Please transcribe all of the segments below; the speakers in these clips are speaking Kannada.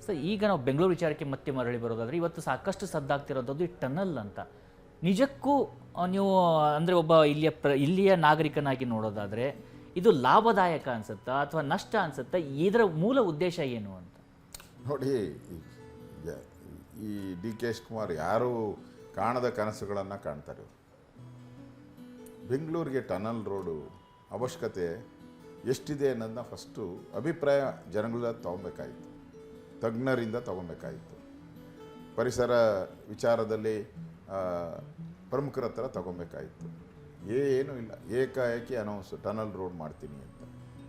ಸೊ ಈಗ ನಾವು ಬೆಂಗಳೂರು ವಿಚಾರಕ್ಕೆ ಮತ್ತೆ ಮರಳಿ ಬರೋದಾದರೆ ಇವತ್ತು ಸಾಕಷ್ಟು ಸದ್ದಾಗ್ತಿರೋದು ಈ ಟನಲ್ ಅಂತ. ನಿಜಕ್ಕೂ ನೀವು ಅಂದರೆ ಒಬ್ಬ ಇಲ್ಲಿಯ ನಾಗರಿಕನಾಗಿ ನೋಡೋದಾದರೆ ಇದು ಲಾಭದಾಯಕ ಅನಿಸುತ್ತಾ ಅಥವಾ ನಷ್ಟ ಅನಿಸುತ್ತಾ? ಇದರ ಮೂಲ ಉದ್ದೇಶ ಏನು ಅಂತ ನೋಡಿ. ಈ ಡಿ ಕೆ ಶಿವಕುಮಾರ್ ಯಾರು ಕಾಣದ ಕನಸುಗಳನ್ನು ಕಾಣ್ತಾರೆ. ಬೆಂಗಳೂರಿಗೆ ಟನಲ್ ರೋಡು ಅವಶ್ಯಕತೆ ಎಷ್ಟಿದೆ ಅನ್ನೋದನ್ನ ಫಸ್ಟು ಅಭಿಪ್ರಾಯ ಜನಗಳ ತೊಗೊಬೇಕಾಯಿತು, ತಜ್ಞರಿಂದ ತೊಗೊಬೇಕಾಯಿತು, ಪರಿಸರ ವಿಚಾರದಲ್ಲಿ ಪ್ರಮುಖರ ಹತ್ರ ತೊಗೊಬೇಕಾಯಿತು. ಏನೂ ಇಲ್ಲ, ಏಕಾಏಕಿ ಅನೌನ್ಸ್ ಟನಲ್ ರೋಡ್ ಮಾಡ್ತೀನಿ ಅಂತ.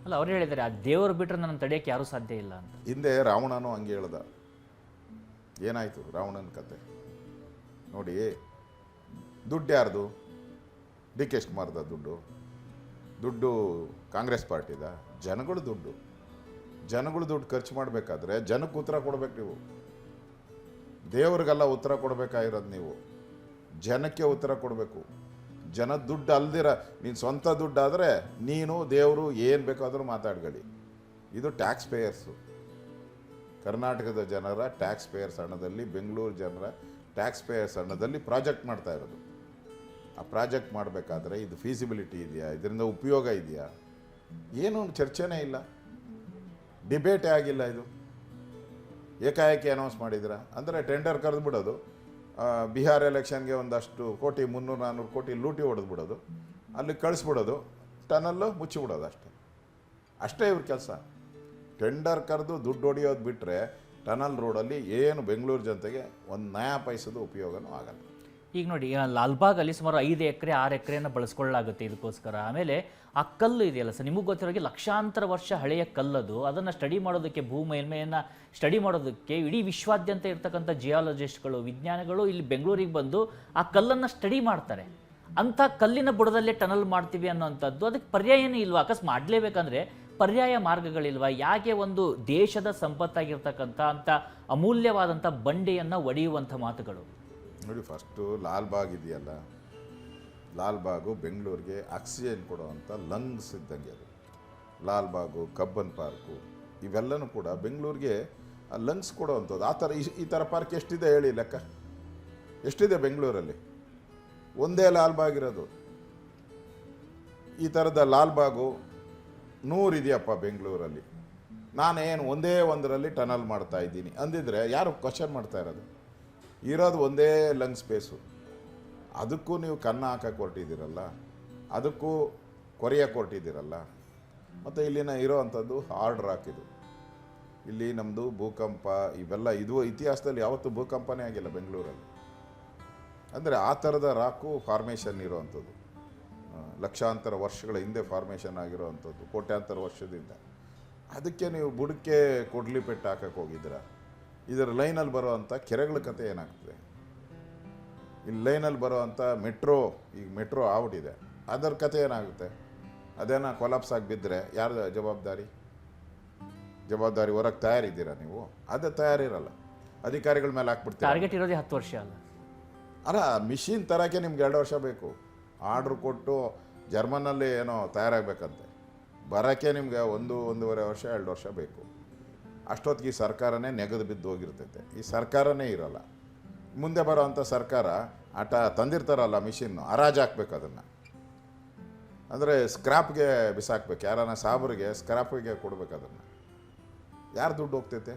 ಅಲ್ಲ, ಅವ್ರು ಹೇಳಿದ್ದಾರೆ ಆ ದೇವರು ಬಿಟ್ಟರೆ ನನ್ನ ತಡೆಯೋಕ್ಕೆ ಯಾರೂ ಸಾಧ್ಯ ಇಲ್ಲ ಅಂತ. ಹಿಂದೆ ರಾವಣನೂ ಹಂಗೆ ಹೇಳ್ದ. ಏನಾಯಿತು ರಾವಣನ ಕತೆ ನೋಡಿ. ದುಡ್ಡು ಯಾರ್ದು? ಡಿ ಕೆ ಶಿವಕುಮಾರ್ದ ದುಡ್ಡು ಕಾಂಗ್ರೆಸ್ ಪಾರ್ಟಿದ? ಜನಗಳು ದುಡ್ಡು ಖರ್ಚು ಮಾಡಬೇಕಾದ್ರೆ ಜನಕ್ಕೆ ಉತ್ತರ ಕೊಡ್ಬೇಕು ನೀವು. ದೇವ್ರಿಗೆಲ್ಲ ಉತ್ತರ ಕೊಡಬೇಕಾಗಿರೋದು ನೀವು, ಜನಕ್ಕೆ ಉತ್ತರ ಕೊಡಬೇಕು. ಜನದ ದುಡ್ಡು ಅಲ್ದಿರ ನೀನು ಸ್ವಂತ ದುಡ್ಡಾದರೆ ನೀನು ದೇವರು ಏನು ಬೇಕಾದರೂ ಮಾತಾಡ್ಕೊಳ್ಳಿ. ಇದು ಟ್ಯಾಕ್ಸ್ ಪೇಯರ್ಸು, ಕರ್ನಾಟಕದ ಜನರ ಟ್ಯಾಕ್ಸ್ ಪೇಯರ್ಸ್ ಹಣದಲ್ಲಿ, ಬೆಂಗಳೂರು ಜನರ ಟ್ಯಾಕ್ಸ್ ಪೇಯರ್ಸ್ ಹಣದಲ್ಲಿ ಪ್ರಾಜೆಕ್ಟ್ ಮಾಡ್ತಾ ಇರೋದು. ಆ ಪ್ರಾಜೆಕ್ಟ್ ಮಾಡಬೇಕಾದ್ರೆ ಇದು ಫೀಸಿಬಿಲಿಟಿ ಇದೆಯಾ, ಇದರಿಂದ ಉಪಯೋಗ ಇದೆಯಾ, ಏನೂ ಚರ್ಚೆನೇ ಇಲ್ಲ, ಡಿಬೇಟೇ ಆಗಿಲ್ಲ. ಇದು ಏಕಾಏಕಿ ಅನೌನ್ಸ್ ಮಾಡಿದ್ರ ಅಂದರೆ ಟೆಂಡರ್ ಕರೆದು ಬಿಡೋದು, ಬಿಹಾರ್ ಎಲೆಕ್ಷನ್ಗೆ ಒಂದಷ್ಟು ಕೋಟಿ 300-400 ಕೋಟಿ ಲೂಟಿ ಹೊಡೆದು ಬಿಡೋದು, ಅಲ್ಲಿ ಕಳಿಸ್ಬಿಡೋದು, ಟನಲ್ಲು ಮುಚ್ಚಿಬಿಡೋದು, ಅಷ್ಟೇ ಇವ್ರ ಕೆಲಸ. ಟೆಂಡರ್ ಕರೆದು ದುಡ್ಡು ಹೊಡೆಯೋದು ಬಿಟ್ಟರೆ ಟನಲ್ ರೋಡಲ್ಲಿ ಏನು ಬೆಂಗಳೂರು ಜನತೆಗೆ ಒಂದು ನಯಾ ಪೈಸದ ಉಪಯೋಗನೂ ಆಗಲ್ಲ. ಈಗ ನೋಡಿ, ಲಾಲ್ಬಾಗಲ್ಲಿ ಸುಮಾರು 5 ಎಕರೆ 6 ಎಕರೆಯನ್ನು ಬಳಸ್ಕೊಳ್ಳಲಾಗುತ್ತೆ ಇದಕ್ಕೋಸ್ಕರ. ಆಮೇಲೆ ಆ ಕಲ್ಲು ಇದೆಯಲ್ಲ ಸರ್, ನಿಮಗೆ ಗೊತ್ತಿರೋಗೆ ಲಕ್ಷಾಂತರ ವರ್ಷ ಹಳೆಯ ಕಲ್ಲದು. ಅದನ್ನು ಸ್ಟಡಿ ಮಾಡೋದಕ್ಕೆ, ಭೂ ಮೇಲ್ಮೆಯನ್ನು ಸ್ಟಡಿ ಮಾಡೋದಕ್ಕೆ ಇಡೀ ವಿಶ್ವಾದ್ಯಂತ ಇರ್ತಕ್ಕಂಥ ಜಿಯಾಲಜಿಸ್ಟ್ಗಳು, ವಿಜ್ಞಾನಿಗಳು ಇಲ್ಲಿ ಬೆಂಗಳೂರಿಗೆ ಬಂದು ಆ ಕಲ್ಲನ್ನು ಸ್ಟಡಿ ಮಾಡ್ತಾರೆ. ಅಂಥ ಕಲ್ಲಿನ ಬುಡದಲ್ಲೇ ಟನಲ್ ಮಾಡ್ತೀವಿ ಅನ್ನೋಂಥದ್ದು, ಅದಕ್ಕೆ ಪರ್ಯಾಯನೇ ಇಲ್ವಾ? ಅಕಸ್ಮಾತ್ ಮಾಡಲೇಬೇಕಂದ್ರೆ ಪರ್ಯಾಯ ಮಾರ್ಗಗಳಿಲ್ವಾ? ಯಾಕೆ ಒಂದು ದೇಶದ ಸಂಪತ್ತಾಗಿರ್ತಕ್ಕಂಥ ಅಂಥ ಅಮೂಲ್ಯವಾದಂಥ ಬಂಡೆಯನ್ನು ಒಡೆಯುವಂಥ ಮಾತುಗಳು? ನೋಡಿ, ಫಸ್ಟು ಲಾಲ್ಬಾಗ್ ಇದೆಯಲ್ಲ, ಲಾಲ್ಬಾಗು ಬೆಂಗಳೂರಿಗೆ ಆಕ್ಸಿಜನ್ ಕೊಡುವಂಥ ಲಂಗ್ಸ್ ಇದ್ದಂಗೆ. ಅದು ಲಾಲ್ಬಾಗು, ಕಬ್ಬನ್ ಪಾರ್ಕು ಇವೆಲ್ಲನೂ ಕೂಡ ಬೆಂಗಳೂರಿಗೆ ಲಂಗ್ಸ್ ಕೊಡುವಂಥದ್ದು. ಆ ಥರ ಈ ಥರ ಪಾರ್ಕ್ ಎಷ್ಟಿದೆ ಹೇಳಿ, ಲೆಕ್ಕ ಎಷ್ಟಿದೆ ಬೆಂಗಳೂರಲ್ಲಿ? ಒಂದೇ ಲಾಲ್ಬಾಗ್ ಇರೋದು. ಈ ಥರದ ಲಾಲ್ಬಾಗು 100 ಇದೆಯಪ್ಪ ಬೆಂಗಳೂರಲ್ಲಿ. ನಾನೇನು ಒಂದೇ ಒಂದರಲ್ಲಿ ಟನಲ್ ಮಾಡ್ತಾ ಇದ್ದೀನಿ ಅಂದಿದ್ರೆ ಯಾರು ಕ್ವಶನ್ ಮಾಡ್ತಾ ಇರೋದು? ಇರೋದು ಒಂದೇ ಲಂಗ್ ಸ್ಪೇಸು, ಅದಕ್ಕೂ ನೀವು ಕನ್ನ ಹಾಕಕ್ಕೆ ಹೊರಟಿದ್ದೀರಲ್ಲ, ಅದಕ್ಕೂ ಕೊರೆಯಕ್ಕೆ ಹೊರಟಿದ್ದೀರಲ್ಲ. ಮತ್ತು ಇಲ್ಲಿನ ಇರೋ ಅಂಥದ್ದು ಹಾರ್ಡ್ ರಾಕ್. ಇದು ಇಲ್ಲಿ ನಮ್ಮದು ಭೂಕಂಪ ಇವೆಲ್ಲ ಇದು ಇತಿಹಾಸದಲ್ಲಿ ಯಾವತ್ತೂ ಭೂಕಂಪನೇ ಆಗಿಲ್ಲ ಬೆಂಗಳೂರಲ್ಲಿ. ಅಂದರೆ ಆ ಥರದ ರಾಕು ಫಾರ್ಮೇಷನ್ ಇರೋವಂಥದ್ದು, ಲಕ್ಷಾಂತರ ವರ್ಷಗಳ ಹಿಂದೆ ಫಾರ್ಮೇಷನ್ ಆಗಿರೋ ಅಂಥದ್ದು, ಕೋಟ್ಯಾಂತರ ವರ್ಷದಿಂದ. ಅದಕ್ಕೆ ನೀವು ಬುಡಕ್ಕೆ ಕೊಡ್ಲಿ ಪೆಟ್ಟು ಹಾಕಕ್ಕೆ ಹೋಗಿದ್ದೀರ. ಇದರ ಲೈನಲ್ಲಿ ಬರೋವಂಥ ಕೆರೆಗಳ ಕತೆ ಏನಾಗ್ತದೆ? ಇಲ್ಲಿ ಲೈನಲ್ಲಿ ಬರೋವಂಥ ಈಗ ಮೆಟ್ರೋ ಆಗ್ಬಿಟ್ಟಿದೆ, ಅದರ ಕತೆ ಏನಾಗುತ್ತೆ? ಅದೇನ ಕೊಲಾಪ್ಸ್ ಆಗಿ ಬಿದ್ದರೆ ಯಾರ್ದು ಜವಾಬ್ದಾರಿ ಹೊರಗೆ ತಯಾರಿದ್ದೀರಾ ನೀವು? ಅದೇ ತಯಾರಿರಲ್ಲ, ಅಧಿಕಾರಿಗಳ ಮೇಲೆ ಹಾಕ್ಬಿಡ್ತೀವಿ. ಟಾರ್ಗೆಟ್ ಇರೋದೇ 10 ವರ್ಷ ಅಲ್ಲ, ಮಿಷಿನ್ ತರೋಕ್ಕೆ ನಿಮ್ಗೆ 2 ವರ್ಷ ಬೇಕು. ಆರ್ಡ್ರ್ ಕೊಟ್ಟು ಜರ್ಮನಲ್ಲಿ ಏನೋ ತಯಾರಾಗಬೇಕಂತೆ, ಬರೋಕ್ಕೆ ನಿಮ್ಗೆ 1-1.5 ವರ್ಷ 2 ವರ್ಷ ಬೇಕು. ಅಷ್ಟೊತ್ತಿಗೆ ಈ ಸರ್ಕಾರನೇ ನೆಗೆದು ಬಿದ್ದು ಹೋಗಿರ್ತೈತೆ. ಈ ಸರ್ಕಾರನೇ ಇರೋಲ್ಲ. ಮುಂದೆ ಬರೋವಂಥ ಸರ್ಕಾರ ತಂದಿರ್ತಾರಲ್ಲ ಮಿಷಿನ್ನು, ಹರಾಜು ಹಾಕ್ಬೇಕು ಅದನ್ನು. ಅಂದರೆ ಸ್ಕ್ರಾಪ್ಗೆ ಬಿಸಾಕ್ಬೇಕು, ಯಾರನ್ನ ಸಾಬ್ರಿಗೆ ಸ್ಕ್ರಾಪಿಗೆ ಕೊಡ್ಬೇಕು. ಅದನ್ನು ಯಾರು ದುಡ್ಡು ಹೋಗ್ತೈತೆ?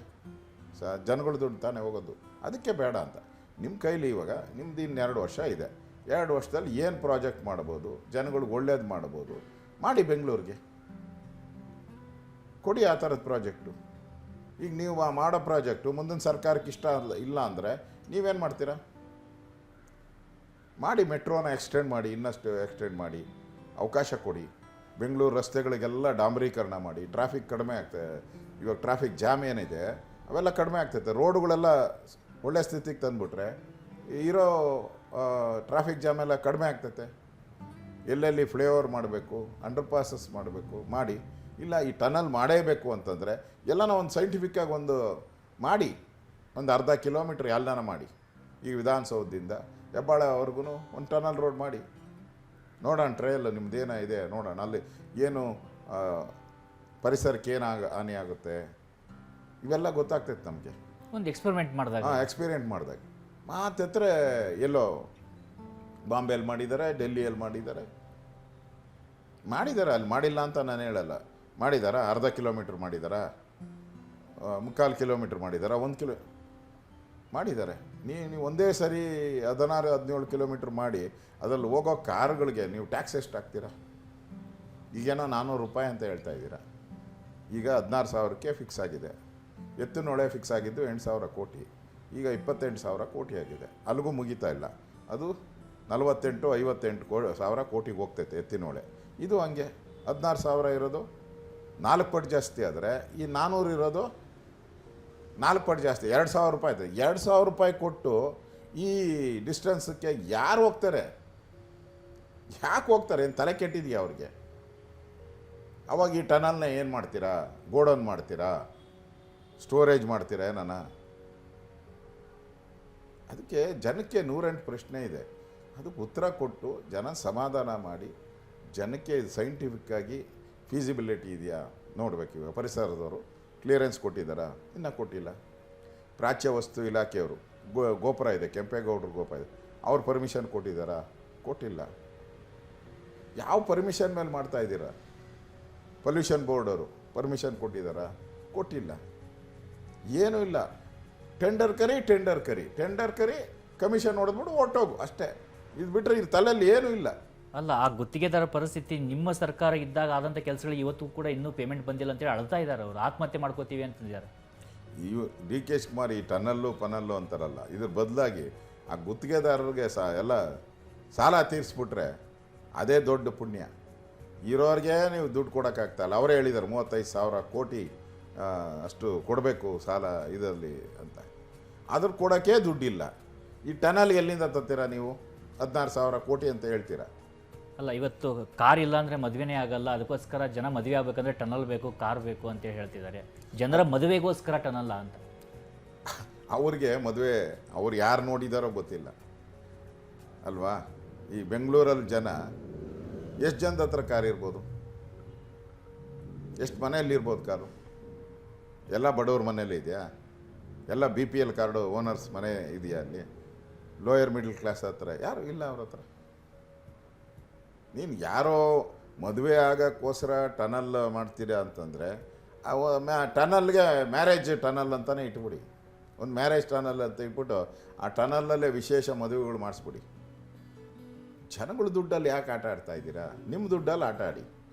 ಜನಗಳ ದುಡ್ಡು ತಾನೇ ಹೋಗೋದು. ಅದಕ್ಕೆ ಬೇಡ ಅಂತ. ನಿಮ್ಮ ಕೈಲಿ ಇವಾಗ ನಿಮ್ದು ಇನ್ನು 2 ವರ್ಷ ಇದೆ. 2 ವರ್ಷದಲ್ಲಿ ಏನು ಪ್ರಾಜೆಕ್ಟ್ ಮಾಡ್ಬೋದು, ಜನಗಳಿಗೆ ಒಳ್ಳೇದು ಮಾಡ್ಬೋದು, ಮಾಡಿ. ಬೆಂಗಳೂರಿಗೆ ಕೊಡಿ ಆ ಥರದ ಪ್ರಾಜೆಕ್ಟು. ಈಗ ನೀವು ಮಾಡೋ ಪ್ರಾಜೆಕ್ಟು ಮುಂದಿನ ಸರ್ಕಾರಕ್ಕೆ ಇಷ್ಟ ಇಲ್ಲ ಅಂದರೆ ನೀವೇನು ಮಾಡ್ತೀರಾ? ಮಾಡಿ, ಮೆಟ್ರೋನ ಎಕ್ಸ್ಟೆಂಡ್ ಮಾಡಿ, ಇನ್ನಷ್ಟು ಎಕ್ಸ್ಟೆಂಡ್ ಮಾಡಿ, ಅವಕಾಶ ಕೊಡಿ. ಬೆಂಗಳೂರು ರಸ್ತೆಗಳಿಗೆಲ್ಲ ಡಾಂಬರೀಕರಣ ಮಾಡಿ, ಟ್ರಾಫಿಕ್ ಕಡಿಮೆ ಆಗ್ತದೆ. ಇವಾಗ ಟ್ರಾಫಿಕ್ ಜಾಮ್ ಏನಿದೆ ಅವೆಲ್ಲ ಕಡಿಮೆ ಆಗ್ತೈತೆ. ರೋಡುಗಳೆಲ್ಲ ಒಳ್ಳೆ ಸ್ಥಿತಿಗೆ ತಂದುಬಿಟ್ರೆ ಇರೋ ಟ್ರಾಫಿಕ್ ಜಾಮ್ ಎಲ್ಲ ಕಡಿಮೆ ಆಗ್ತೈತೆ. ಎಲ್ಲೆಲ್ಲಿ ಫ್ಲೈಓವರ್ ಮಾಡಬೇಕು, ಅಂಡರ್ ಪಾಸಸ್ ಮಾಡಬೇಕು, ಮಾಡಿ. ಇಲ್ಲ ಈ ಟನಲ್ ಮಾಡೇಬೇಕು ಅಂತಂದರೆ ಎಲ್ಲನೋ ಒಂದು ಸೈಂಟಿಫಿಕ್ಕಾಗಿ ಒಂದು ಮಾಡಿ, ಒಂದು ಅರ್ಧ ಕಿಲೋಮೀಟ್ರ್ ಎಲ್ಲನ ಮಾಡಿ. ಈ ವಿಧಾನಸೌಧದಿಂದ ಹೆಬ್ಬಾಳವರೆಗೂ ಒಂದು ಟನಲ್ ರೋಡ್ ಮಾಡಿ ನೋಡೋಣ. ಟ್ರಯಲ್ ನಿಮ್ದೇನ ಇದೆ ನೋಡೋಣ. ಅಲ್ಲಿ ಏನು ಪರಿಸರಕ್ಕೆ ಏನು ಹಾನಿ ಆಗುತ್ತೆ ಇವೆಲ್ಲ ಗೊತ್ತಾಗ್ತೈತೆ ನಮಗೆ. ಒಂದು ಎಕ್ಸ್ಪೆರಿಮೆಂಟ್ ಮಾಡಿದಾಗ ಎಕ್ಸ್ಪೀರಿಯೆಂಟ್ ಮಾಡಿದಾಗ ಮಾತೆತ್ತರ ಎಲ್ಲೋ ಬಾಂಬೆಯಲ್ಲಿ ಮಾಡಿದ್ದಾರೆ, ಡೆಲ್ಲಿಯಲ್ಲಿ ಮಾಡಿದ್ದಾರೆ, ಅಲ್ಲಿ ಮಾಡಿಲ್ಲ ಅಂತ ನಾನು ಹೇಳಲ್ಲ. ಮಾಡಿದಾರ, ಅರ್ಧ ಕಿಲೋಮೀಟ್ರ್ ಮಾಡಿದಾರ, 3/4 ಕಿಲೋಮೀಟ್ರ್ ಮಾಡಿದಾರ, 1 ಕಿಲೋ ಮಾಡಿದ್ದಾರೆ. ನೀವು ಒಂದೇ ಸರಿ 16-17 ಕಿಲೋಮೀಟ್ರ್ ಮಾಡಿ ಅದರಲ್ಲಿ ಹೋಗೋ ಕಾರುಗಳಿಗೆ ನೀವು ಟ್ಯಾಕ್ಸ್ ಎಷ್ಟು ಹಾಕ್ತೀರಾ? ಈಗೇನೋ 400 ರೂಪಾಯಿ ಅಂತ ಹೇಳ್ತಾ ಇದ್ದೀರಾ. ಈಗ 16,000ಕ್ಕೆ ಫಿಕ್ಸ್ ಆಗಿದೆ. ಎತ್ತಿನೊಳೆ ಫಿಕ್ಸ್ ಆಗಿದ್ದು 8,000 ಕೋಟಿ, ಈಗ 28,000 ಕೋಟಿ ಆಗಿದೆ. ಅಲ್ಲಿಗೂ ಮುಗಿತಾ ಇಲ್ಲ. ಅದು 48-58 ಕೋಟಿಗೆ ಹೋಗ್ತೈತೆ ಎತ್ತಿನೊಳೆ. ಇದು ಹಂಗೆ 16,000 ಇರೋದು 4 ಪಟ್ಟು ಜಾಸ್ತಿ ಆದರೆ ಈ 400 ಇರೋದು 4 ಪಟ್ಟು ಜಾಸ್ತಿ, 2,000 ರೂಪಾಯಿ ಇದೆ. 2,000 ರೂಪಾಯಿ ಕೊಟ್ಟು ಈ ಡಿಸ್ಟೆನ್ಸಕ್ಕೆ ಯಾರು ಹೋಗ್ತಾರೆ? ಯಾಕೆ ಹೋಗ್ತಾರೆ? ಏನು ತಲೆ ಕೆಟ್ಟಿದೆಯಾ ಅವ್ರಿಗೆ? ಅವಾಗ ಈ ಟನಲ್ನ ಏನು ಮಾಡ್ತೀರಾ? ಗೋಡೌನ್ ಮಾಡ್ತೀರಾ? ಸ್ಟೋರೇಜ್ ಮಾಡ್ತೀರಾ ಏನಾನ? ಅದಕ್ಕೆ ಜನಕ್ಕೆ 108 ಪ್ರಶ್ನೆ ಇದೆ. ಅದಕ್ಕೆ ಉತ್ತರ ಕೊಟ್ಟು ಜನ ಸಮಾಧಾನ ಮಾಡಿ, ಜನಕ್ಕೆ ಇದು ಸೈಂಟಿಫಿಕ್ಕಾಗಿ ಫೀಸಿಬಿಲಿಟಿ ಇದೆಯಾ ನೋಡಬೇಕು. ಇವಾಗ ಪರಿಸರದವರು ಕ್ಲಿಯರೆನ್ಸ್ ಕೊಟ್ಟಿದ್ದಾರಾ? ಇನ್ನೂ ಕೊಟ್ಟಿಲ್ಲ. ಪ್ರಾಚ್ಯ ವಸ್ತು ಇಲಾಖೆಯವರು ಗೋಪುರ ಇದೆ, ಕೆಂಪೇಗೌಡರು ಗೋಪುರ ಇದೆ, ಅವ್ರು ಪರ್ಮಿಷನ್ ಕೊಟ್ಟಿದ್ದಾರಾ? ಕೊಟ್ಟಿಲ್ಲ. ಯಾವ ಪರ್ಮಿಷನ್ ಮೇಲೆ ಮಾಡ್ತಾ ಇದ್ದೀರಾ? ಪೊಲ್ಯೂಷನ್ ಬೋರ್ಡವರು ಪರ್ಮಿಷನ್ ಕೊಟ್ಟಿದ್ದಾರಾ? ಕೊಟ್ಟಿಲ್ಲ. ಏನೂ ಇಲ್ಲ. ಟೆಂಡರ್ ಕರಿ ಕಮಿಷನ್ ಹೊಡೆದ್ಬಿಟ್ಟು ಹೊರಟೋಗು ಅಷ್ಟೇ. ಇದು ಬಿಟ್ಟರೆ ಇದು ತಲೆಯಲ್ಲಿ ಏನೂ ಇಲ್ಲ. ಅಲ್ಲ, ಆ ಗುತ್ತಿಗೆದಾರ ಪರಿಸ್ಥಿತಿ ನಿಮ್ಮ ಸರ್ಕಾರ ಇದ್ದಾಗ ಆದಂಥ ಕೆಲಸಗಳು ಇವತ್ತು ಕೂಡ ಇನ್ನೂ ಪೇಮೆಂಟ್ ಬಂದಿಲ್ಲ ಅಂತೇಳಿ ಅಳ್ತಾ ಇದ್ದಾರೆ. ಅವರು ಆತ್ಮಹತ್ಯೆ ಮಾಡ್ಕೋತೀವಿ ಅಂತಿದ್ದಾರೆ. ಡಿ ಕೆ ಶಿವಕುಮಾರ್ ಈ ಪನಲ್ಲು ಅಂತಾರಲ್ಲ, ಇದ್ರ ಬದಲಾಗಿ ಆ ಗುತ್ತಿಗೆದಾರರಿಗೆ ಎಲ್ಲ ಸಾಲ ತೀರಿಸ್ಬಿಟ್ರೆ ಅದೇ ದೊಡ್ಡ ಪುಣ್ಯ. ಇರೋರಿಗೆ ನೀವು ದುಡ್ಡು ಕೊಡೋಕ್ಕಾಗ್ತಾಯಿಲ್ಲ. ಅವರೇ ಹೇಳಿದ್ದಾರೆ 35,000 ಕೋಟಿ ಅಷ್ಟು ಕೊಡಬೇಕು ಸಾಲ ಇದರಲ್ಲಿ ಅಂತ. ಅದ್ರ ಕೊಡೋಕ್ಕೆ ದುಡ್ಡಿಲ್ಲ. ಈ ಟನಲ್ ಎಲ್ಲಿಂದ ತರ್ತೀರಾ ನೀವು? 16,000 ಕೋಟಿ ಅಂತ ಹೇಳ್ತೀರಾ. ಅಲ್ಲ, ಇವತ್ತು ಕಾರ್ ಇಲ್ಲ ಅಂದರೆ ಮದುವೆನೇ ಆಗಲ್ಲ. ಅದಕ್ಕೋಸ್ಕರ ಜನ ಮದುವೆ ಆಗಬೇಕಂದ್ರೆ ಟನಲ್ ಬೇಕು, ಕಾರ್ ಬೇಕು ಅಂತ ಹೇಳ್ತಿದ್ದಾರೆ. ಜನರ ಮದುವೆಗೋಸ್ಕರ ಟನಲ್ಲ ಅಂತ. ಅವ್ರಿಗೆ ಮದುವೆ ಅವ್ರು ಯಾರು ನೋಡಿದಾರೋ ಗೊತ್ತಿಲ್ಲ ಅಲ್ವಾ? ಈ ಬೆಂಗಳೂರಲ್ಲಿ ಜನ ಎಷ್ಟು ಜನದ ಹತ್ರ ಕಾರ್ ಇರ್ಬೋದು? ಎಷ್ಟು ಮನೆಯಲ್ಲಿರ್ಬೋದು ಕಾರು? ಎಲ್ಲ ಬಡವ್ರ ಮನೇಲಿ ಇದೆಯಾ? ಎಲ್ಲ BPL ಕಾರ್ಡು ಓನರ್ಸ್ ಮನೆ ಇದೆಯಾ ಅಲ್ಲಿ? ಲೋಯರ್ ಮಿಡ್ಲ್ ಕ್ಲಾಸ್ ಹತ್ರ ಯಾರು ಇಲ್ಲ ಅವ್ರ ಹತ್ರ. ನೀನು ಯಾರೋ ಮದುವೆ ಆಗೋಕ್ಕೋಸ್ಕರ ಟನಲ್ ಮಾಡ್ತೀರಾ ಅಂತಂದರೆ ಟನಲ್ಗೆ ಮ್ಯಾರೇಜ್ ಟನಲ್ ಅಂತಲೇ ಇಟ್ಬಿಡಿ. ಒಂದು ಮ್ಯಾರೇಜ್ ಟನಲ್ ಅಂತ ಇಟ್ಬಿಟ್ಟು ಆ ಟನಲ್ಲಲ್ಲೇ ವಿಶೇಷ ಮದುವೆಗಳು ಮಾಡಿಸ್ಬಿಡಿ. ಜನಗಳ ದುಡ್ಡಲ್ಲಿ ಯಾಕೆ ಆಟ ಆಡ್ತಾ ಇದ್ದೀರಾ? ನಿಮ್ಮ ದುಡ್ಡಲ್ಲಿ ಆಟ ಆಡಿ.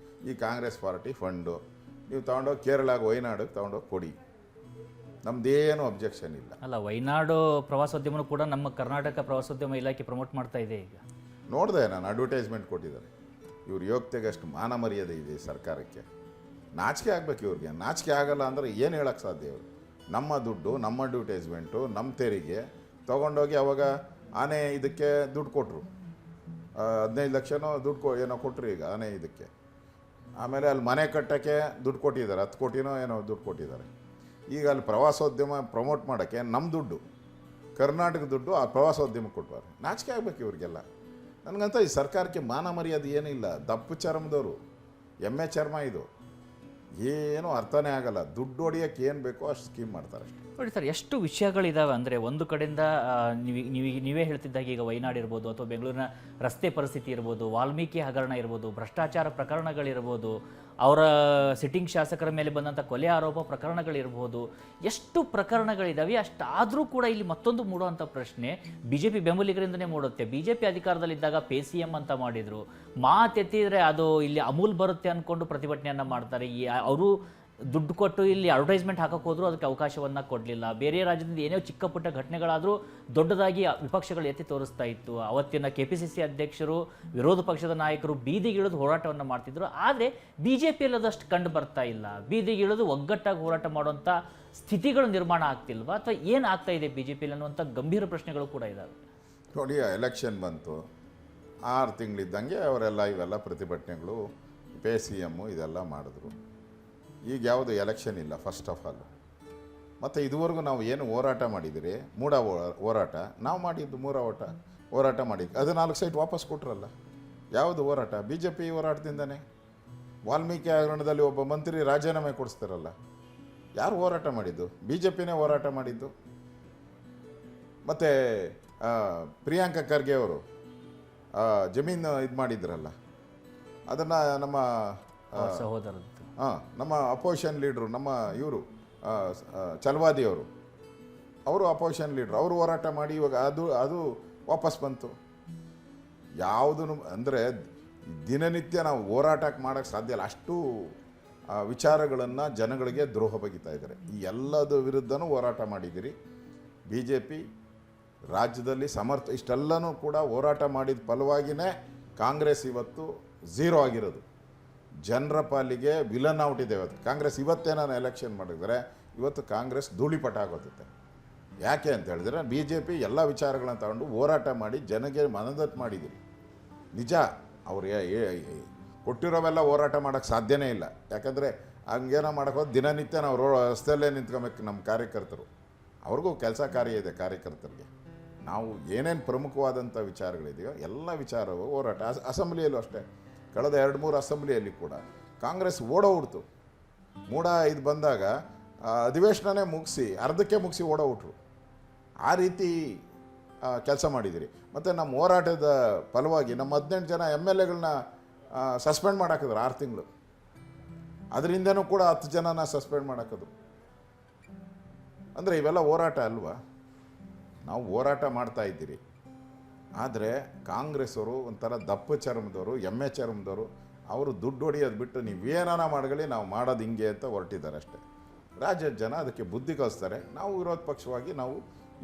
ಈ ಕಾಂಗ್ರೆಸ್ ಪಾರ್ಟಿ ಫಂಡು ನೀವು ತೊಗೊಂಡೋಗಿ ಕೇರಳಾಗ ವಯನಾಡಿಗೆ ತೊಗೊಂಡೋಗಿ ಕೊಡಿ. ನಮ್ಮದೇನು ಅಬ್ಜೆಕ್ಷನ್ ಇಲ್ಲ. ಅಲ್ಲ, ವಯನಾಡು ಪ್ರವಾಸೋದ್ಯಮನೂ ಕೂಡ ನಮ್ಮ ಕರ್ನಾಟಕ ಪ್ರವಾಸೋದ್ಯಮ ಇಲಾಖೆ ಪ್ರಮೋಟ್ ಮಾಡ್ತಾ ಇದೆ. ಈಗ ನೋಡಿದೆ ನಾನು, ಅಡ್ವರ್ಟೈಸ್ಮೆಂಟ್ ಕೊಟ್ಟಿದ್ದಾರೆ. ಇವ್ರು ಯೋಗ್ಯತೆಗೆ ಅಷ್ಟು ಮಾನ ಮರ್ಯಾದೆ ಇದೆ ಸರ್ಕಾರಕ್ಕೆ. ನಾಚಿಕೆ ಆಗಬೇಕು ಇವ್ರಿಗೆ. ನಾಚಿಕೆ ಆಗಲ್ಲ ಅಂದರೆ ಏನು ಹೇಳೋಕ್ಕೆ ಸಾಧ್ಯ? ಇವರು ನಮ್ಮ ದುಡ್ಡು, ನಮ್ಮ ಅಡ್ವರ್ಟೈಸ್ಮೆಂಟು, ನಮ್ಮ ತೆರಿಗೆ ತೊಗೊಂಡೋಗಿ ಅವಾಗ ಆನೆ ಇದಕ್ಕೆ ದುಡ್ಡು ಕೊಟ್ಟರು. 15 ಲಕ್ಷನೋ ದುಡ್ಡು ಏನೋ ಕೊಟ್ಟರು ಈಗ ಆನೆ ಇದಕ್ಕೆ. ಆಮೇಲೆ ಅಲ್ಲಿ ಮನೆ ಕಟ್ಟೋಕ್ಕೆ ದುಡ್ಡು ಕೊಟ್ಟಿದ್ದಾರೆ, 10 ಕೋಟಿನೋ ಏನೋ ದುಡ್ಡು ಕೊಟ್ಟಿದ್ದಾರೆ. ಈಗ ಅಲ್ಲಿ ಪ್ರವಾಸೋದ್ಯಮ ಪ್ರಮೋಟ್ ಮಾಡೋಕ್ಕೆ ನಮ್ಮ ದುಡ್ಡು, ಕರ್ನಾಟಕ ದುಡ್ಡು ಆ ಪ್ರವಾಸೋದ್ಯಮಕ್ಕೆ ಕೊಟ್ಟರು. ನಾಚಿಕೆ ಆಗಬೇಕು ಇವ್ರಿಗೆಲ್ಲ. ನನಗಂತ ಈ ಸರ್ಕಾರಕ್ಕೆ ಮಾನ ಮರ್ಯಾದೆ ಏನಿಲ್ಲ. ದಪ್ಪು ಚರ್ಮದವರು, ಎಮ್ಮೆ ಚರ್ಮ ಇದು. ಏನೂ ಅರ್ಥನೇ ಆಗಲ್ಲ. ದುಡ್ಡು ಹೊಡಿಯೋಕ್ಕೆ ಏನು ಬೇಕೋ ಅಷ್ಟು ಸ್ಕೀಮ್ ಮಾಡ್ತಾರೆ ಅಷ್ಟೇ. ನೋಡಿ ಸರ್, ಎಷ್ಟು ವಿಷಯಗಳಿದ್ದಾವೆ ಅಂದರೆ, ಒಂದು ಕಡೆಯಿಂದ ನೀವೇ ಹೇಳ್ತಿದ್ದಾಗ ಈಗ ವಯನಾಡು ಇರ್ಬೋದು, ಅಥವಾ ಬೆಂಗಳೂರಿನ ರಸ್ತೆ ಪರಿಸ್ಥಿತಿ ಇರ್ಬೋದು, ವಾಲ್ಮೀಕಿ ಹಗರಣ ಇರ್ಬೋದು, ಭ್ರಷ್ಟಾಚಾರ ಪ್ರಕರಣಗಳಿರ್ಬೋದು, ಅವರ ಸಿಟ್ಟಿಂಗ್ ಶಾಸಕರ ಮೇಲೆ ಬಂದಂಥ ಕೊಲೆ ಆರೋಪ ಪ್ರಕರಣಗಳಿರ್ಬೋದು, ಎಷ್ಟು ಪ್ರಕರಣಗಳಿದ್ದಾವೆ. ಅಷ್ಟಾದರೂ ಕೂಡ ಇಲ್ಲಿ ಮತ್ತೊಂದು ಮೂಡುವಂಥ ಪ್ರಶ್ನೆ BJP ಬೆಂಬಲಿಗರಿಂದನೇ ಮೂಡುತ್ತೆ. BJP ಅಧಿಕಾರದಲ್ಲಿದ್ದಾಗ PCM ಅಂತ ಮಾಡಿದರು. ಮಾತೆತ್ತಿದ್ರೆ ಅದು ಇಲ್ಲಿ ಅಮೂಲ್ ಬರುತ್ತೆ ಅಂದ್ಕೊಂಡು ಪ್ರತಿಭಟನೆಯನ್ನು ಮಾಡ್ತಾರೆ. ಅವರು ದುಡ್ಡು ಕೊಟ್ಟು ಇಲ್ಲಿ ಅಡ್ವರ್ಟೈಸ್ಮೆಂಟ್ ಹಾಕಕ್ಕೆ ಹೋದರೂ ಅದಕ್ಕೆ ಅವಕಾಶವನ್ನು ಕೊಡಲಿಲ್ಲ. ಬೇರೆ ರಾಜ್ಯದಿಂದ ಏನೇ ಚಿಕ್ಕ ಪುಟ್ಟ ಘಟನೆಗಳಾದರೂ ದೊಡ್ಡದಾಗಿ ವಿಪಕ್ಷಗಳು ಎತ್ತಿ ತೋರಿಸ್ತಾ ಇತ್ತು. ಅವತ್ತಿನ KPCC ಅಧ್ಯಕ್ಷರು, ವಿರೋಧ ಪಕ್ಷದ ನಾಯಕರು ಬೀದಿಗಿಳಿದು ಹೋರಾಟವನ್ನು ಮಾಡ್ತಿದ್ರು. ಆದರೆ BJPಯಲ್ಲಿ ಅದಷ್ಟು ಕಂಡು ಬರ್ತಾ ಇಲ್ಲ. ಬೀದಿಗಿಳಿದು ಒಗ್ಗಟ್ಟಾಗಿ ಹೋರಾಟ ಮಾಡುವಂಥ ಸ್ಥಿತಿಗಳು ನಿರ್ಮಾಣ ಆಗ್ತಿಲ್ವಾ, ಅಥವಾ ಏನು ಆಗ್ತಾ ಇದೆ BJPಯಲ್ಲಿ ಅನ್ನುವಂಥ ಗಂಭೀರ ಪ್ರಶ್ನೆಗಳು ಕೂಡ ಇದ್ದಾವೆ. ನೋಡಿ, ಎಲೆಕ್ಷನ್ ಬಂತು, 6 ತಿಂಗಳಿದ್ದಂಗೆ ಅವರೆಲ್ಲ ಇವೆಲ್ಲ ಪ್ರತಿಭಟನೆಗಳು, PCM ಇದೆಲ್ಲ ಮಾಡಿದ್ರು. ಈಗ ಯಾವುದು ಎಲೆಕ್ಷನ್ ಇಲ್ಲ ಫಸ್ಟ್ ಆಫ್ ಆಲ್. ಮತ್ತು ಇದುವರೆಗೂ ನಾವು ಏನು ಹೋರಾಟ ಮಾಡಿದಿರಿ, ಹೋರಾಟ ನಾವು ಮಾಡಿದ್ದು, ಹೋರಾಟ ಮಾಡಿದ್ದು, 14 ಸೈಟ್ ವಾಪಸ್ ಕೊಟ್ರಲ್ಲ. ಯಾವುದು ಹೋರಾಟ? BJP ಹೋರಾಟದಿಂದನೇ. ವಾಲ್ಮೀಕಿ ಹಗರಣದಲ್ಲಿ ಒಬ್ಬ ಮಂತ್ರಿ ರಾಜೀನಾಮೆ ಕೊಡಿಸ್ತಾರಲ್ಲ, ಯಾರು ಹೋರಾಟ ಮಾಡಿದ್ದು? ಬಿ ಜೆ ಪಿನೇ ಹೋರಾಟ ಮಾಡಿದ್ದು. ಮತ್ತು ಪ್ರಿಯಾಂಕಾ ಖರ್ಗೆ ಅವರು ಜಮೀನು ಇದು ಮಾಡಿದ್ರಲ್ಲ, ಅದನ್ನು ನಮ್ಮ ಸಹೋದರದ್ದು ನಮ್ಮ ಅಪೋಸಿಷನ್ ಲೀಡ್ರು, ನಮ್ಮ ಇವರು ಚಲವಾದಿಯವರು, ಅವರು ಅಪೋಸಿಷನ್ ಲೀಡ್ರು, ಅವರು ಹೋರಾಟ ಮಾಡಿ ಇವಾಗ ಅದು ವಾಪಸ್ ಬಂತು. ಯಾವುದೂ ಅಂದರೆ ದಿನನಿತ್ಯ ನಾವು ಹೋರಾಟಕ್ಕೆ ಮಾಡೋಕ್ಕೆ ಸಾಧ್ಯ ಇಲ್ಲ. ಅಷ್ಟು ವಿಚಾರಗಳನ್ನು ಜನಗಳಿಗೆ ದ್ರೋಹ ಬಗೆತಾ ಇದ್ದಾರೆ. ಈ ಎಲ್ಲದ ವಿರುದ್ಧನೂ ಹೋರಾಟ ಮಾಡಿದ್ದೀರಿ. ಬಿ ಜೆ ಪಿ ರಾಜ್ಯದಲ್ಲಿ ಇಷ್ಟೆಲ್ಲನೂ ಕೂಡ ಹೋರಾಟ ಮಾಡಿದ ಫಲವಾಗಿಯೇ ಕಾಂಗ್ರೆಸ್ ಇವತ್ತು ಝೀರೋ ಆಗಿರೋದು. ಜನರ ಪಾಲಿಗೆ ವಿಲನ್ ಔಟ್ ಇದೆ ಇವತ್ತು ಕಾಂಗ್ರೆಸ್. ಇವತ್ತೇನಾನು ಎಲೆಕ್ಷನ್ ಮಾಡಿದರೆ ಇವತ್ತು ಕಾಂಗ್ರೆಸ್ ಧೂಳಿಪಟ ಆಗೋಗುತ್ತೆ. ಯಾಕೆ ಅಂತ ಹೇಳಿದ್ರೆ ಬಿ ಜೆ ಪಿ ಎಲ್ಲ ವಿಚಾರಗಳನ್ನು ತಗೊಂಡು ಹೋರಾಟ ಮಾಡಿ ಜನಗೆ ಮನದಟ್ಟು ಮಾಡಿದ್ದೀರಿ. ನಿಜ, ಅವ್ರು ಕೊಟ್ಟಿರೋವೆಲ್ಲ ಹೋರಾಟ ಮಾಡೋಕ್ಕೆ ಸಾಧ್ಯನೇ ಇಲ್ಲ. ಯಾಕಂದರೆ ಹಂಗೇನೋ ಮಾಡೋಕ್ಕೋದು ದಿನನಿತ್ಯ ನಾವು ರಸ್ತೆಯಲ್ಲೇ ನಿಂತ್ಕೊಬೇಕು. ನಮ್ಮ ಕಾರ್ಯಕರ್ತರು, ಅವ್ರಿಗೂ ಕೆಲಸ ಕಾರ್ಯ ಇದೆ ಕಾರ್ಯಕರ್ತರಿಗೆ. ನಾವು ಏನೇನು ಪ್ರಮುಖವಾದಂಥ ವಿಚಾರಗಳಿದೆಯೋ ಎಲ್ಲ ವಿಚಾರವು ಹೋರಾಟ. ಅಸೆಂಬ್ಲಿಯಲ್ಲೂ ಅಷ್ಟೇ, ಕಳೆದ 2-3 ಅಸೆಂಬ್ಲಿಯಲ್ಲಿ ಕೂಡ ಕಾಂಗ್ರೆಸ್ ಓಡೋಗ್ಬಿಡ್ತು. ಮೂಡ ಇದು ಬಂದಾಗ ಅಧಿವೇಶನನೇ ಮುಗಿಸಿ ಅರ್ಧಕ್ಕೆ ಮುಗಿಸಿ ಓಡೋಗ್ಬಿಟ್ರು. ಆ ರೀತಿ ಕೆಲಸ ಮಾಡಿದ್ದೀರಿ. ಮತ್ತು ನಮ್ಮ ಹೋರಾಟದ ಫಲವಾಗಿ ನಮ್ಮ 18 ಜನ MLAಗಳನ್ನ ಸಸ್ಪೆಂಡ್ ಮಾಡಾಕಿದ್ರು 6 ತಿಂಗಳು. ಅದರಿಂದನೂ ಕೂಡ 10 ಜನನ ಸಸ್ಪೆಂಡ್ ಮಾಡಾಕಿದ್ರು. ಅಂದರೆ ಇವೆಲ್ಲ ಹೋರಾಟ ಅಲ್ವಾ? ನಾವು ಹೋರಾಟ ಮಾಡ್ತಾ ಇದ್ದೀರಿ. ಆದರೆ ಕಾಂಗ್ರೆಸ್ಸವರು ಒಂಥರ ದಪ್ಪ ಚರ್ಮದವರು, ಎಮ್ಮೆ ಚರ್ಮದವರು. ಅವರು ದುಡ್ಡು ಹೊಡಿಯೋದು ಬಿಟ್ಟು ನೀವೇನಾನ ಮಾಡಲಿ, ನಾವು ಮಾಡೋದು ಹಿಂಗೆ ಅಂತ ಹೊರಟಿದ್ದಾರೆ ಅಷ್ಟೇ. ರಾಜ್ಯದ ಜನ ಅದಕ್ಕೆ ಬುದ್ಧಿ ಕಲಿಸ್ತಾರೆ. ನಾವು ವಿರೋಧ ಪಕ್ಷವಾಗಿ ನಾವು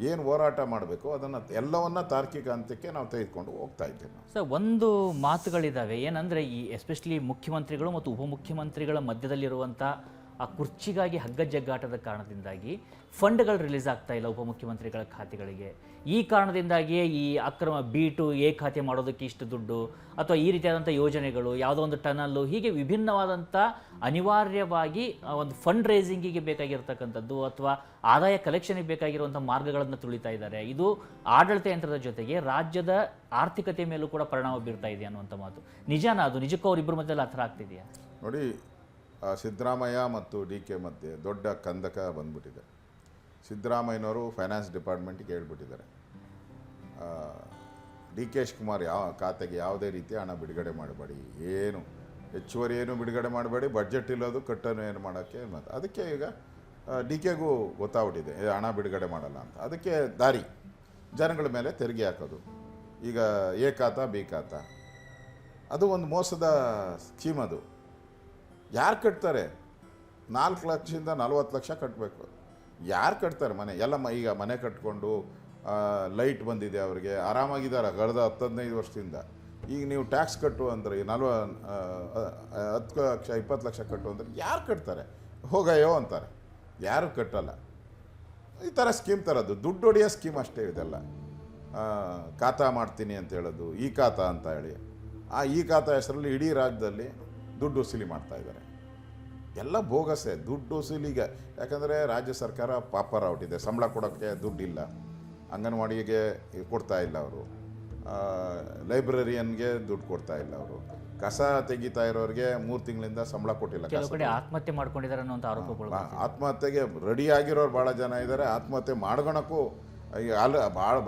ಏನು ಹೋರಾಟ ಮಾಡಬೇಕು ಅದನ್ನು ಎಲ್ಲವನ್ನ ತಾರ್ಕಿಕ ಹಂತಕ್ಕೆ ನಾವು ತೆಗೆದುಕೊಂಡು ಹೋಗ್ತಾ ಇದ್ದೇವೆ. ಸರ್, ಒಂದು ಮಾತುಗಳಿದ್ದಾವೆ ಏನಂದರೆ, ಈ ಎಸ್ಪೆಷಲಿ ಮುಖ್ಯಮಂತ್ರಿಗಳು ಮತ್ತು ಉಪಮುಖ್ಯಮಂತ್ರಿಗಳ ಮಧ್ಯದಲ್ಲಿರುವಂಥ ಆ ಕುರ್ಚಿಗಾಗಿ ಹಗ್ಗ ಜಗ್ಗಾಟದ ಕಾರಣದಿಂದಾಗಿ ಫಂಡ್ಗಳು ರಿಲೀಸ್ ಆಗ್ತಾ ಇಲ್ಲ ಉಪಮುಖ್ಯಮಂತ್ರಿಗಳ ಖಾತೆಗಳಿಗೆ. ಈ ಕಾರಣದಿಂದಾಗಿಯೇ ಈ ಅಕ್ರಮ B2 A ಖಾತೆ ಮಾಡೋದಕ್ಕೆ ಇಷ್ಟು ದುಡ್ಡು, ಅಥವಾ ಈ ರೀತಿಯಾದಂಥ ಯೋಜನೆಗಳು, ಯಾವುದೋ ಒಂದು ಟನಲ್ಲು, ಹೀಗೆ ವಿಭಿನ್ನವಾದಂಥ ಅನಿವಾರ್ಯವಾಗಿ ಒಂದು ಫಂಡ್ ರೇಸಿಂಗಿಗೆ ಬೇಕಾಗಿರ್ತಕ್ಕಂಥದ್ದು ಅಥವಾ ಆದಾಯ ಕಲೆಕ್ಷನ್ಗೆ ಬೇಕಾಗಿರುವಂಥ ಮಾರ್ಗಗಳನ್ನು ತುಳಿತಾ ಇದ್ದಾರೆ. ಇದು ಆಡಳಿತ ಯಂತ್ರದ ಜೊತೆಗೆ ರಾಜ್ಯದ ಆರ್ಥಿಕತೆ ಮೇಲೂ ಕೂಡ ಪರಿಣಾಮ ಬೀರ್ತಾ ಇದೆ ಅನ್ನುವಂಥ ಮಾತು ನಿಜಾನ? ಅದು ನಿಜಕ್ಕೂ ಅವರಿಬ್ಬರ ಮಧ್ಯದಲ್ಲಿ ಆ ಥರ ಆಗ್ತಿದೆಯಾ? ನೋಡಿ, ಸಿದ್ದರಾಮಯ್ಯ ಮತ್ತು DK ಮಧ್ಯೆ ದೊಡ್ಡ ಕಂದಕ ಬಂದ್ಬಿಟ್ಟಿದೆ. ಸಿದ್ದರಾಮಯ್ಯನವರು ಫೈನಾನ್ಸ್ ಡಿಪಾರ್ಟ್ಮೆಂಟಿಗೆ ಹೇಳ್ಬಿಟ್ಟಿದ್ದಾರೆ, DK ಶಿವಕುಮಾರ್ ಖಾತೆಗೆ ಯಾವುದೇ ರೀತಿಯ ಹಣ ಬಿಡುಗಡೆ ಮಾಡಬೇಡಿ, ಏನು ಹೆಚ್ಚುವರಿ ಏನು ಬಿಡುಗಡೆ ಮಾಡಬೇಡಿ, ಬಡ್ಜೆಟ್ ಇಲ್ಲೋದು ಕಟ್ಟನ್ನು ಏನು ಮಾಡೋಕ್ಕೆ. ಮತ್ತು ಅದಕ್ಕೆ ಈಗ DKಗೂ ಗೊತ್ತಾಗ್ಬಿಟ್ಟಿದೆ ಹಣ ಬಿಡುಗಡೆ ಮಾಡಲ್ಲ ಅಂತ. ಅದಕ್ಕೆ ದಾರಿ ಜನಗಳ ಮೇಲೆ ತೆರಿಗೆ ಹಾಕೋದು. ಈಗ A ಖಾತಾ B ಖಾತಾ, ಅದು ಒಂದು ಮೋಸದ ಸ್ಕೀಮ್. ಅದು ಯಾರು ಕಟ್ತಾರೆ? 4 ಲಕ್ಷದಿಂದ 40 ಲಕ್ಷ ಕಟ್ಟಬೇಕು. ಯಾರು ಕಟ್ತಾರೆ ಮನೆ? ಎಲ್ಲ ಈಗ ಮನೆ ಕಟ್ಕೊಂಡು ಲೈಟ್ ಬಂದಿದೆ, ಅವರಿಗೆ ಆರಾಮಾಗಿದ್ದಾರೆ ಕಳೆದ 10-15 ವರ್ಷದಿಂದ. ಈಗ ನೀವು ಟ್ಯಾಕ್ಸ್ ಕಟ್ಟು ಅಂದರೆ 10 ಲಕ್ಷ 20 ಲಕ್ಷ ಕಟ್ಟು ಅಂದರೆ ಯಾರು ಕಟ್ತಾರೆ? ಹೋಗಯ್ಯೋ ಅಂತಾರೆ, ಯಾರು ಕಟ್ಟಲ್ಲ. ಈ ಥರ ಸ್ಕೀಮ್ ತರೋದು ದುಡ್ಡು ಹೊಡೆಯೋ ಸ್ಕೀಮ್ ಅಷ್ಟೇ ಇದೆಲ್ಲ. ಖಾತಾ ಮಾಡ್ತೀನಿ ಅಂತ ಹೇಳೋದು, ಈ ಖಾತಾ ಅಂತ ಹೇಳಿ ಈ ಖಾತಾ ಹೆಸರಲ್ಲಿ ಇಡೀ ರಾಜ್ಯದಲ್ಲಿ ದುಡ್ಡು ವಸೂಲಿ ಮಾಡ್ತಾ ಇದ್ದಾರೆ. ಎಲ್ಲ ಬೋಗಸೆ ದುಡ್ಡು ವಸೂಲಿಗೆ. ಯಾಕಂದರೆ ರಾಜ್ಯ ಸರ್ಕಾರ ಪಾಪರ ಹೊಟ್ಟಿದೆ, ಸಂಬಳ ಕೊಡೋಕ್ಕೆ ದುಡ್ಡಿಲ್ಲ, ಅಂಗನವಾಡಿಗೆ ಕೊಡ್ತಾ ಇಲ್ಲ ಅವರು, ಲೈಬ್ರರಿಯನ್ಗೆ ದುಡ್ಡು ಕೊಡ್ತಾ ಇಲ್ಲ ಅವರು, ಕಸ ತೆಗಿತಾ ಇರೋರಿಗೆ 3 ತಿಂಗಳಿಂದ ಸಂಬಳ ಕೊಟ್ಟಿಲ್ಲ. ಕೆಲವು ಕಡೆ ಆತ್ಮಹತ್ಯೆ ಮಾಡ್ಕೊಂಡಿದ್ದಾರೆ ಅನ್ನೋಂಥ ಆರೋಪಗಳು. ಆತ್ಮಹತ್ಯೆಗೆ ರೆಡಿ ಆಗಿರೋರು ಭಾಳ ಜನ ಇದ್ದಾರೆ. ಆತ್ಮಹತ್ಯೆ ಮಾಡ್ಕೊಳಕ್ಕೂ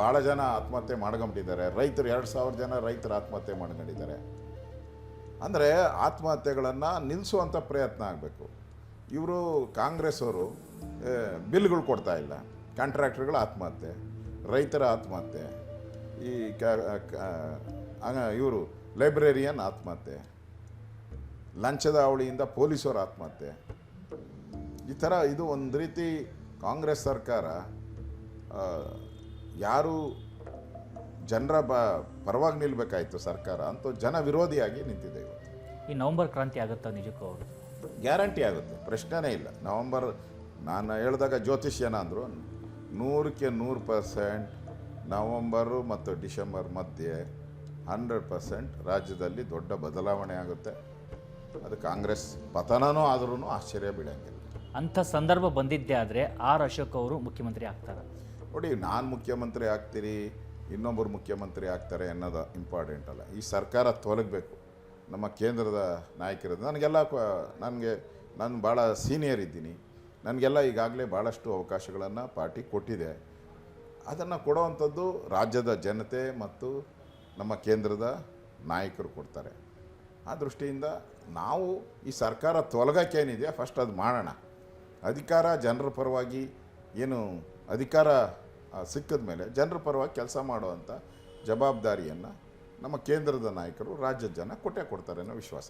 ಭಾಳ ಜನ ಆತ್ಮಹತ್ಯೆ ಮಾಡ್ಕೊಂಬಿಟ್ಟಿದ್ದಾರೆ. ರೈತರು 2,000 ಜನ ರೈತರು ಆತ್ಮಹತ್ಯೆ ಮಾಡ್ಕೊಂಡಿದ್ದಾರೆ. ಅಂದರೆ ಆತ್ಮಹತ್ಯೆಗಳನ್ನು ನಿಲ್ಲಿಸುವಂಥ ಪ್ರಯತ್ನ ಆಗಬೇಕು. ಇವರು ಕಾಂಗ್ರೆಸ್ ಅವರು ಬಿಲ್ಗಳು ಕೊಡ್ತಾ ಇಲ್ಲ, ಕಾಂಟ್ರಾಕ್ಟರ್ಗಳ ಆತ್ಮಹತ್ಯೆ, ರೈತರ ಆತ್ಮಹತ್ಯೆ, ಈ ಇವರು ಲೈಬ್ರರಿಯನ್ ಆತ್ಮಹತ್ಯೆ, ಲಂಚದ ಅವಳಿಯಿಂದ ಪೊಲೀಸರ ಆತ್ಮಹತ್ಯೆ. ಈ ಥರ ಇದು ಒಂದು ರೀತಿ ಕಾಂಗ್ರೆಸ್ ಸರ್ಕಾರ ಯಾರು ಜನರ ಪರವಾಗಿ ನಿಲ್ಲಬೇಕಾಯಿತು ಸರ್ಕಾರ ಅಂತೂ ಜನ ವಿರೋಧಿಯಾಗಿ ನಿಂತಿದೆ ಇವತ್ತು. ಈ ನವಂಬರ್ ಕ್ರಾಂತಿ ಆಗುತ್ತಾ ನಿಜಕ್ಕೂ? ಅವರು ಗ್ಯಾರಂಟಿ ಆಗುತ್ತೆ, ಪ್ರಶ್ನೆನೇ ಇಲ್ಲ. ನವಂಬರ್, ನಾನು ಹೇಳಿದಾಗ ಜ್ಯೋತಿಷ್ಯನ ಅಂದರು, 100ಕ್ಕೆ 100% ನವಂಬರು ಮತ್ತು ಡಿಸೆಂಬರ್ ಮಧ್ಯೆ 100% ರಾಜ್ಯದಲ್ಲಿ ದೊಡ್ಡ ಬದಲಾವಣೆ ಆಗುತ್ತೆ. ಅದು ಕಾಂಗ್ರೆಸ್ ಪತನನೂ ಆದ್ರೂ ಆಶ್ಚರ್ಯ ಬೀಳಂಗಿಲ್ಲ. ಅಂಥ ಸಂದರ್ಭ ಬಂದಿದ್ದೇ ಆದರೆ R ಅಶೋಕ್ ಅವರು ಮುಖ್ಯಮಂತ್ರಿ ಆಗ್ತಾರೆ. ನೋಡಿ, ನಾನು ಮುಖ್ಯಮಂತ್ರಿ ಆಗ್ತೀರಿ, ಇನ್ನೊಬ್ಬರು ಮುಖ್ಯಮಂತ್ರಿ ಆಗ್ತಾರೆ ಅನ್ನೋದು ಇಂಪಾರ್ಟೆಂಟ್ ಅಲ್ಲ. ಈ ಸರ್ಕಾರ ತೊಲಗಬೇಕು. ನಮ್ಮ ಕೇಂದ್ರದ ನಾಯಕರದ್ದು ನನಗೆಲ್ಲ ನಾನು ಭಾಳ ಸೀನಿಯರ್ ಇದ್ದೀನಿ. ನನಗೆಲ್ಲ ಈಗಾಗಲೇ ಭಾಳಷ್ಟು ಅವಕಾಶಗಳನ್ನು ಪಾರ್ಟಿ ಕೊಟ್ಟಿದೆ. ಅದನ್ನು ಕೊಡುವಂಥದ್ದು ರಾಜ್ಯದ ಜನತೆ ಮತ್ತು ನಮ್ಮ ಕೇಂದ್ರದ ನಾಯಕರು ಕೊಡ್ತಾರೆ. ಆ ದೃಷ್ಟಿಯಿಂದ ನಾವು ಈ ಸರ್ಕಾರ ತೊಲಗಕ್ಕೇನಿದೆಯಾ ಫಸ್ಟ್ ಅದು ಮಾಡೋಣ. ಅಧಿಕಾರ ಜನರ ಪರವಾಗಿ ಏನು ಅಧಿಕಾರ ಸಿಕ್ಕಿದ ಮೇಲೆ ಜನರ ಪರವಾಗಿ ಕೆಲಸ ಮಾಡುವಂಥ ಜವಾಬ್ದಾರಿಯನ್ನು ನಮ್ಮ ಕೇಂದ್ರದ ನಾಯಕರು ರಾಜ್ಯದ ಜನ ಕೊಟ್ಟೇ ಕೊಡ್ತಾರೆ ಅನ್ನೋ ವಿಶ್ವಾಸ.